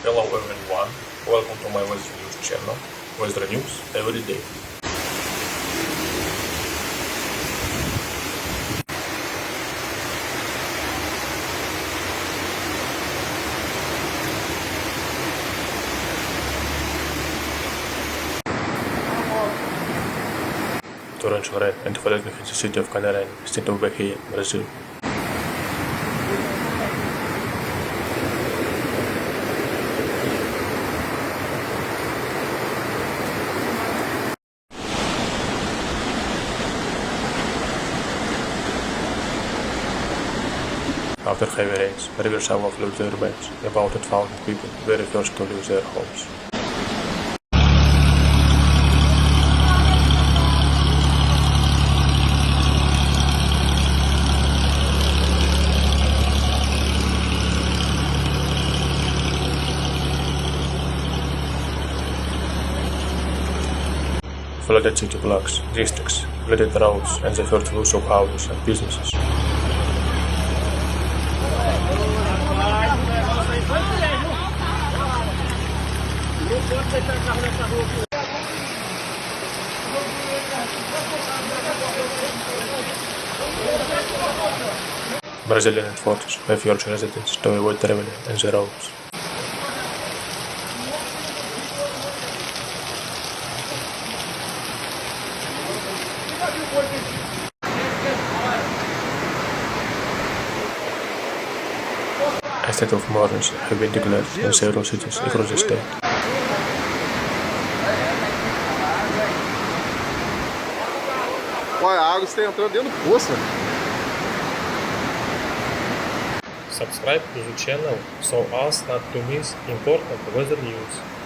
Hello everyone, welcome to my Weather News channel, Weather News every day. Torrential rain and flooding hit the city of Canarane, state of Bahia, Brazil. After heavy rains, rivers overflowed their banks. About 8,000 people were forced to leave their homes. Flooded city blocks, districts, flooded roads, and the first loss of houses and businesses. Brazilian authorities have urged residents to avoid traveling on the roads. A state of emergency has been declared in several cities across the state. Olha, a água está entrando dentro do poço. Subscribe to the channel so as not to miss important weather news.